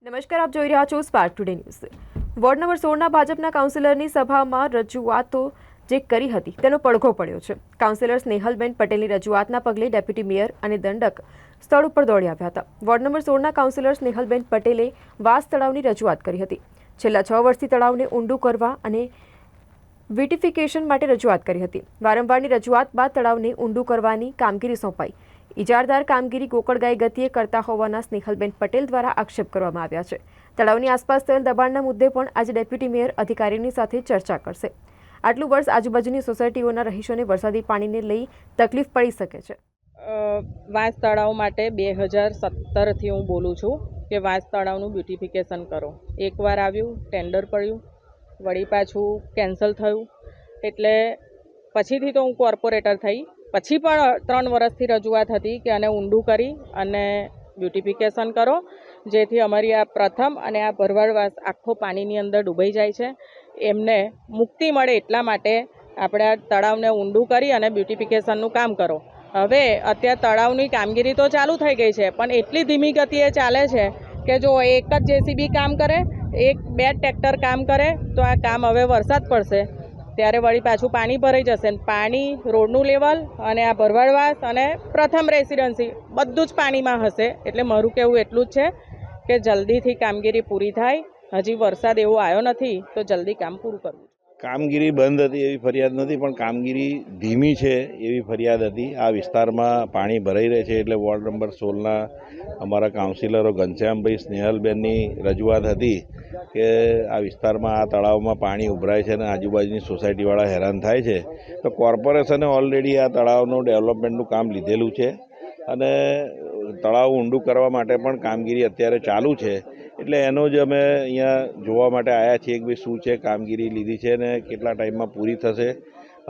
નમસ્કાર, આપ જોઈ રહ્યા છો spark today news. Ward number 16ના ભાજપના કાઉન્સિલરની સભામાં રજૂઆતો જે કરી હતી તેનો પડઘો પડ્યો છે। કાઉન્સિલર સ્નેહલબેન પટેલની રજૂઆતના પગલે ડેપ્યુટી મેયર અને દંડક સ્થળ ઉપર દોડી આવ્યા હતા। વોર્ડ નંબર 16ના કાઉન્સિલર સ્નેહલબેન પટેલે વાસ તળાવની રજૂઆત કરી હતી। છેલ્લા 6 વર્ષથી તળાવને ઊંડું કરવા અને બ્યુટિફિકેશન માટે રજૂઆત કરી હતી। વારંવારની રજૂઆત બાદ તળાવને ઊંડું કરવાની કામગીરી સોંપાઈ। ઇજારદાર કામગીરી ગોકળગાય ગતિએ કરતા હોવાના સ્નેહલબેન પટેલ દ્વારા આક્ષેપ કરવામાં આવ્યા છે। તળાવની આસપાસ થયેલ દબાણના મુદ્દે પણ આજે ડેપ્યુટી મેયર અધિકારીની સાથે ચર્ચા કરશે। આટલું વર્ષ આજુબાજુની સોસાયટીઓના રહીશોને વરસાદી પાણીને લઈ તકલીફ પડી શકે છે। વાંસ તળાવ માટે 2017થી હું બોલું છું કે વાંસ તળાવનું બ્યુટિફિકેશન કરો। એકવાર આવ્યું, ટેન્ડર પડ્યું, વળી પાછું કેન્સલ થયું, એટલે પછીથી તો હું કોર્પોરેટર થઈ પછી પણ 3 વર્ષથી રજૂઆત હતી કે આને ઊંડું કરી અને બ્યુટિફિકેશન કરો, જેથી અમારી આ પ્રથમ અને આ ભરવાડવાસ આખો પાણીની અંદર ડૂબાઈ જાય છે। એમને મુક્તિ મળે એટલા માટે આપણે આ તળાવને ઊંડું કરી અને બ્યુટિફિકેશનનું કામ કરો। હવે અત્યારે તળાવની કામગીરી તો ચાલુ થઈ ગઈ છે, પણ એટલી ધીમી ગતિએ ચાલે છે કે જો એક જ જેસીબી કામ કરે, 1-2 ટ્રેક્ટર કામ કરે તો આ કામ હવે વરસાદ પડશે ત્યારે વળી પાછું પાણી ભરાઈ જશે। પાણી રોડનું લેવલ અને આ ભરવાડવાસ અને પ્રથમ રેસિડન્સી બધું જ પાણીમાં હશે। એટલે મારું કહેવું એટલું જ છે કે જલ્દીથી કામગીરી પૂરી થાય। હજી વરસાદ એવો આવ્યો નથી તો જલ્દી કામ પૂરું કરવું। કામગીરી બંધ હતી એવી ફરિયાદ નથી, પણ કામગીરી ધીમી છે એવી ફરિયાદ હતી। આ વિસ્તારમાં પાણી ભરાઈ રહે છે એટલે વોર્ડ નંબર 16ના અમારા કાઉન્સિલરો ઘનશ્યામભાઈ, સ્નેહલબેનની રજૂઆત હતી કે આ વિસ્તારમાં આ તળાવમાં પાણી ઉભરાય છે અને આજુબાજુની સોસાયટીવાળા હેરાન થાય છે, તો કોર્પોરેશને ઓલરેડી આ તળાવનું ડેવલપમેન્ટનું કામ લીધેલું છે અને તળાવ ઊંડું કરવા માટે પણ કામગીરી અત્યારે ચાલુ છે। એટલે એનો જ અમે અહીંયા જોવા માટે આવ્યા છીએ કે ભાઈ શું છે કામગીરી લીધી છે ને કેટલા ટાઈમમાં પૂરી થશે,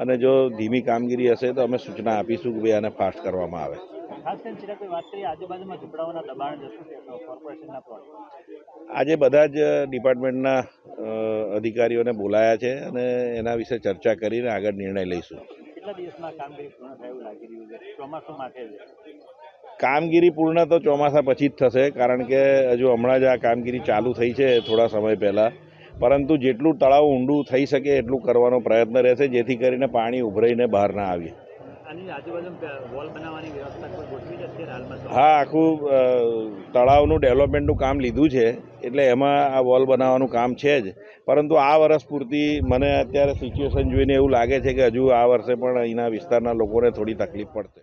અને જો ધીમી કામગીરી હશે તો અમે સૂચના આપીશું કે ભાઈ આને ફાસ્ટ કરવામાં આવે। આજે બધા જ ડિપાર્ટમેન્ટના અધિકારીઓને બોલાયા છે અને એના વિશે ચર્ચા કરીને આગળ નિર્ણય લઈશું। કામગીરી પૂર્ણ તો ચોમાસા પછી જ થશે, કારણ કે હજુ હમણાં જ આ કામગીરી ચાલુ થઈ છે થોડા સમય પહેલાં, પરંતુ જેટલું તળાવ ઊંડું થઈ શકે એટલું કરવાનો પ્રયત્ન રહેશે જેથી કરીને પાણી ઉભરાઈને બહાર ના આવે। હા, આખું તળાવનું ડેવલપમેન્ટનું કામ લીધું છે એટલે એમાં આ વોલ બનાવવાનું કામ છે જ, પરંતુ આ વર્ષ પૂરતી મને અત્યારે સિચ્યુએશન જોઈને એવું લાગે છે કે હજુ આ વર્ષે પણ અહીંના વિસ્તારના લોકોને થોડી તકલીફ પડશે।